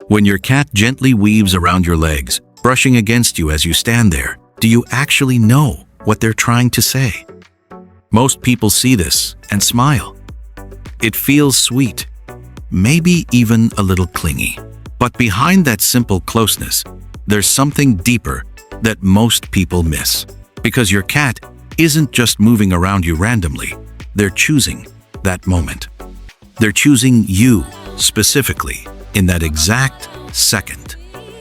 When your cat gently weaves around your legs, brushing against you as you stand there, do you actually know what they're trying to say? Most people see this and smile. It feels sweet, maybe even a little clingy. But behind that simple closeness, there's something deeper that most people miss. Because your cat isn't just moving around you randomly, they're choosing that moment. They're choosing you specifically in that exact second.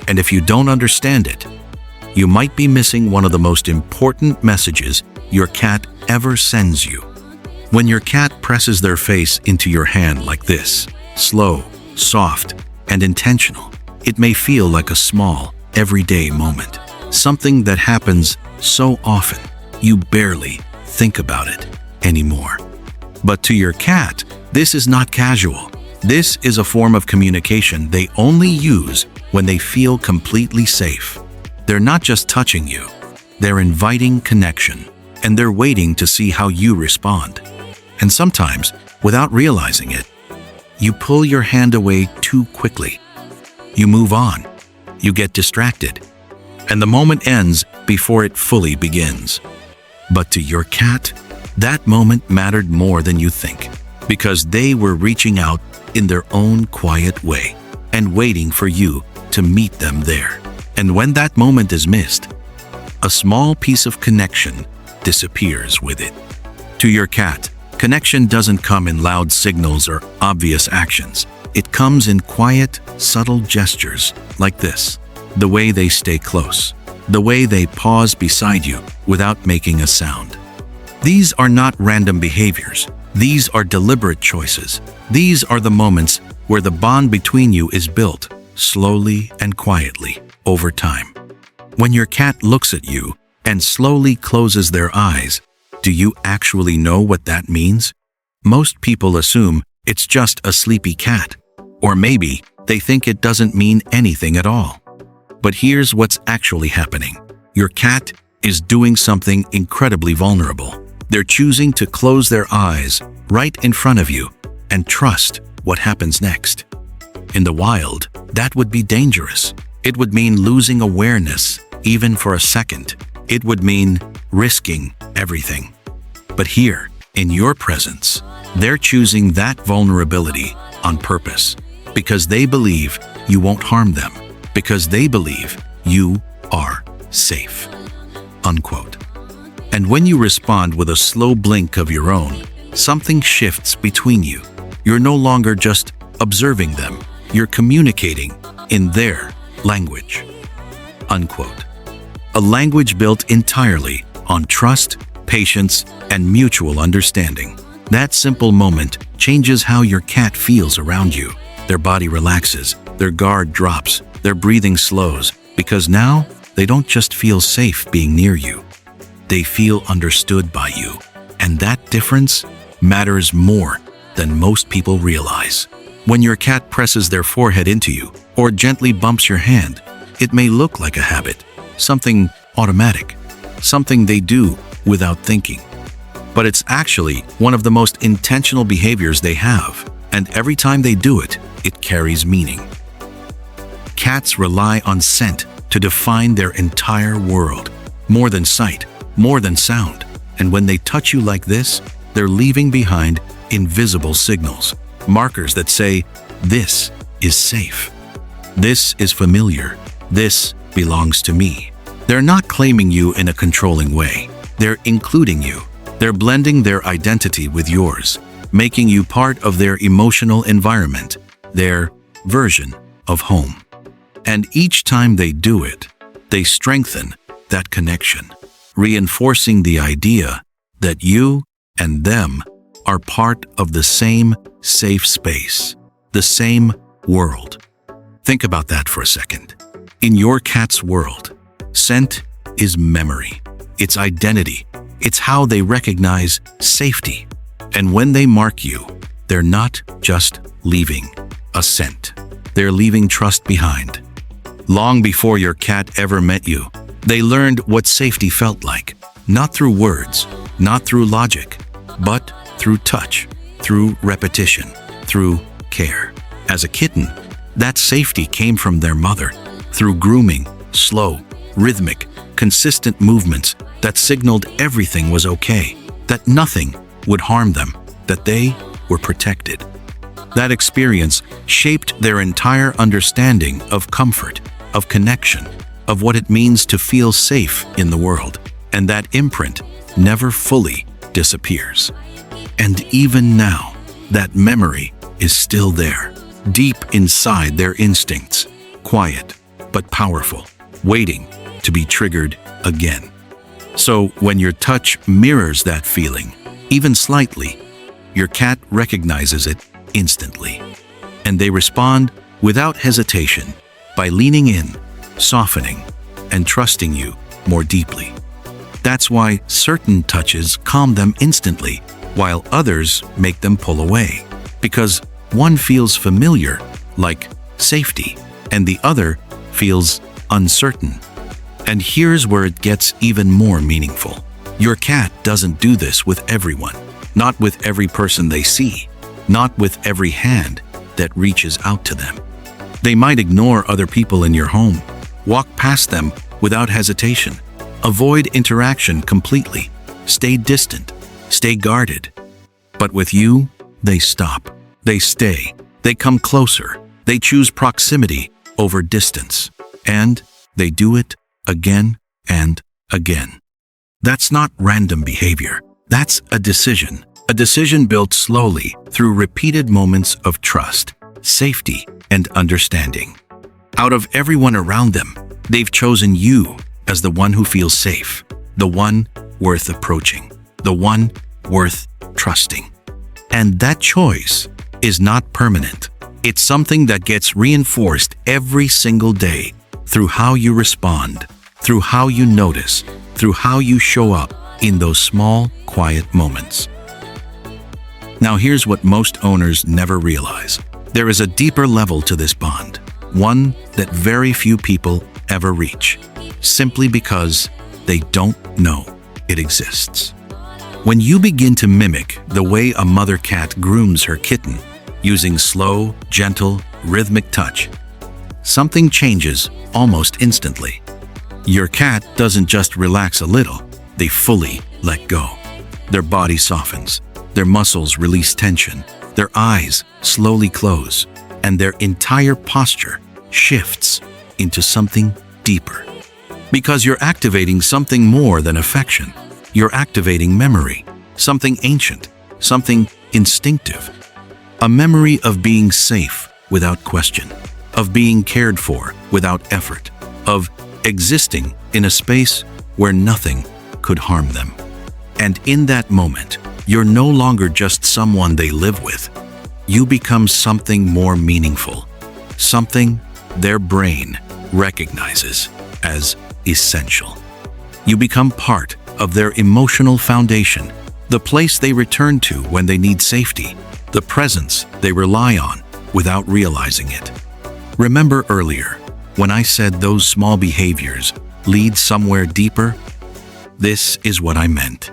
And if you don't understand it, you might be missing one of the most important messages your cat ever sends you. When your cat presses their face into your hand like this, slow, soft, and intentional, it may feel like a small, everyday moment. Something that happens so often, you barely think about it anymore. But to your cat, this is not casual. This is a form of communication they only use when they feel completely safe. They're not just touching you, they're inviting connection, and they're waiting to see how you respond. And sometimes, without realizing it, you pull your hand away too quickly. You move on, you get distracted, and the moment ends before it fully begins. But to your cat, that moment mattered more than you think, because they were reaching out in their own quiet way and waiting for you to meet them there. And when that moment is missed, a small piece of connection disappears with it. To your cat, connection doesn't come in loud signals or obvious actions. It comes in quiet, subtle gestures like this. The way they stay close, the way they pause beside you without making a sound. These are not random behaviors. These are deliberate choices. These are the moments where the bond between you is built, slowly and quietly, over time. When your cat looks at you and slowly closes their eyes, do you actually know what that means? Most people assume it's just a sleepy cat, or maybe they think it doesn't mean anything at all. But here's what's actually happening. Your cat is doing something incredibly vulnerable. They're choosing to close their eyes right in front of you and trust what happens next. In the wild, that would be dangerous. It would mean losing awareness, even for a second. It would mean risking everything. But here, in your presence, they're choosing that vulnerability on purpose because they believe you won't harm them, because they believe you are safe. Unquote. And when you respond with a slow blink of your own, something shifts between you. You're no longer just observing them, you're communicating in their language. Unquote. A language built entirely on trust, patience, and mutual understanding. That simple moment changes how your cat feels around you. Their body relaxes, their guard drops, their breathing slows, because now they don't just feel safe being near you. They feel understood by you. And that difference matters more than most people realize. When your cat presses their forehead into you or gently bumps your hand, it may look like a habit, something automatic, something they do without thinking. But it's actually one of the most intentional behaviors they have, and every time they do it, it carries meaning. Cats rely on scent to define their entire world, more than sight, more than sound. And when they touch you like this, they're leaving behind invisible signals, markers that say, this is safe, this is familiar, this belongs to me. They're not claiming you in a controlling way. They're including you. They're blending their identity with yours, making you part of their emotional environment, their version of home. And each time they do it, they strengthen that connection, reinforcing the idea that you and them are part of the same safe space, the same world. Think about that for a second. In your cat's world, scent is memory, it's identity, it's how they recognize safety. And when they mark you, they're not just leaving a scent, they're leaving trust behind. Long before your cat ever met you, they learned what safety felt like, not through words, not through logic, but through touch, through repetition, through care. As a kitten, That safety came from their mother, through grooming, slow, rhythmic, consistent movements that signaled everything was okay, that nothing would harm them, that they were protected. That experience shaped their entire understanding of comfort, of connection, of what it means to feel safe in the world, and that imprint never fully disappears. And even now, that memory is still there, deep inside their instincts, quiet but powerful, waiting to be triggered again. So when your touch mirrors that feeling, even slightly, your cat recognizes it instantly. And they respond without hesitation by leaning in, softening, and trusting you more deeply. That's why certain touches calm them instantly, while others make them pull away. Because one feels familiar, like safety, and the other feels uncertain. And here's where it gets even more meaningful. Your cat doesn't do this with everyone, not with every person they see, not with every hand that reaches out to them. They might ignore other people in your home, walk past them without hesitation, avoid interaction completely, stay distant, stay guarded. But with you, they stop, they stay, they come closer, they choose proximity over distance, and they do it again and again. That's not random behavior. That's a decision built slowly through repeated moments of trust, safety, and understanding. Out of everyone around them, they've chosen you as the one who feels safe, the one worth approaching, the one worth trusting. And that choice is not permanent. It's something that gets reinforced every single day through how you respond, through how you notice, through how you show up in those small, quiet moments. Now here's what most owners never realize. There is a deeper level to this bond, one that very few people ever reach, simply because they don't know it exists. When you begin to mimic the way a mother cat grooms her kitten, using slow, gentle, rhythmic touch, something changes almost instantly. Your cat doesn't just relax a little, they fully let go. Their body softens, their muscles release tension, their eyes slowly close, and their entire posture shifts into something deeper. Because you're activating something more than affection. You're activating memory, something ancient, something instinctive. A memory of being safe without question, of being cared for without effort, of existing in a space where nothing could harm them. And in that moment, you're no longer just someone they live with. You become something more meaningful, something their brain recognizes as essential. You become part of their emotional foundation, the place they return to when they need safety, the presence they rely on without realizing it. Remember earlier, when I said those small behaviors lead somewhere deeper? This is what I meant.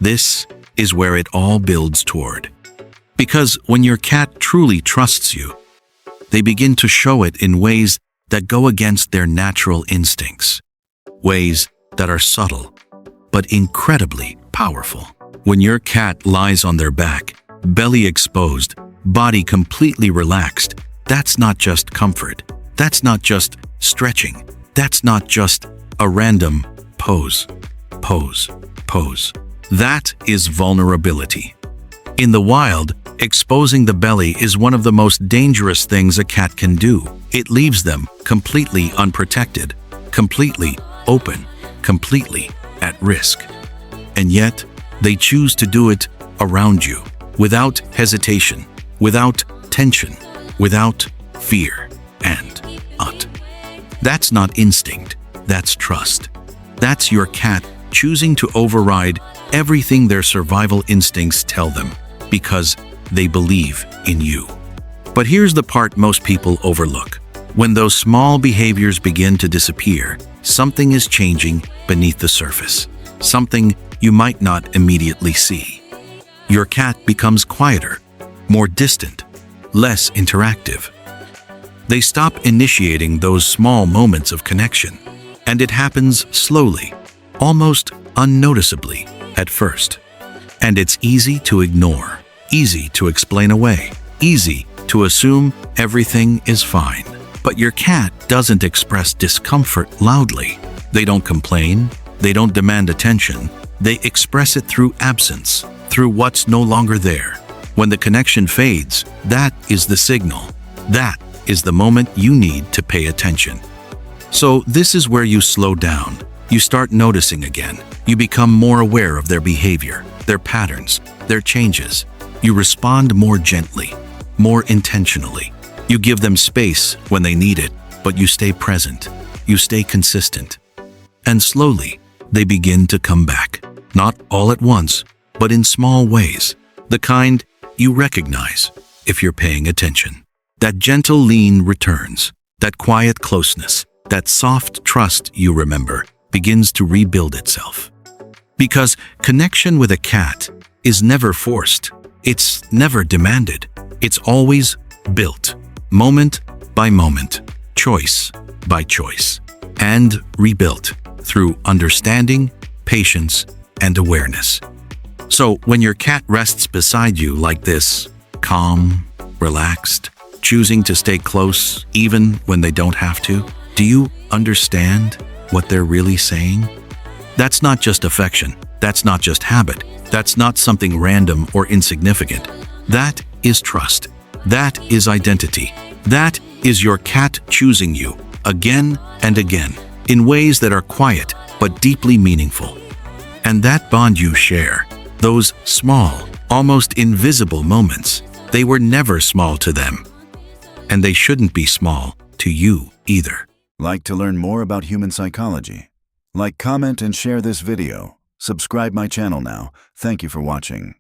This is where it all builds toward. Because when your cat truly trusts you, they begin to show it in ways that go against their natural instincts, ways that are subtle, but incredibly powerful. When your cat lies on their back, belly exposed, body completely relaxed, that's not just comfort. That's not just stretching. That's not just a random pose. That is vulnerability. In the wild, exposing the belly is one of the most dangerous things a cat can do. It leaves them completely unprotected, completely open, completely at risk. And yet, they choose to do it around you, without hesitation, without tension, without fear, and That's not instinct, that's trust. That's your cat choosing to override everything their survival instincts tell them because they believe in you. But here's the part most people overlook. When those small behaviors begin to disappear, something is changing beneath the surface, something you might not immediately see. Your cat becomes quieter, more distant, less interactive. They stop initiating those small moments of connection. And it happens slowly, almost unnoticeably at first. And it's easy to ignore, easy to explain away, easy to assume everything is fine. But your cat doesn't express discomfort loudly. They don't complain, they don't demand attention. They express it through absence, through what's no longer there. When the connection fades, that is the signal. That is the moment you need to pay attention. So this is where you slow down. You start noticing again. You become more aware of their behavior, their patterns, their changes. You respond more gently, more intentionally. You give them space when they need it, but you stay present. You stay consistent. And slowly, they begin to come back. Not all at once, but in small ways. The kind you recognize if you're paying attention. That gentle lean returns. That quiet closeness, that soft trust you remember, begins to rebuild itself. Because connection with a cat is never forced. It's never demanded. It's always built, moment by moment, choice by choice, and rebuilt through understanding, patience, and awareness. So when your cat rests beside you like this, calm, relaxed, choosing to stay close even when they don't have to, do you understand what they're really saying? That's not just affection. That's not just habit. That's not something random or insignificant. That is trust. That is identity. That is your cat choosing you again and again in ways that are quiet but deeply meaningful. And that bond you share, those small, almost invisible moments, they were never small to them. And they shouldn't be small to you either. Like to learn more about human psychology? Like, comment, and share this video. Subscribe my channel now. Thank you for watching.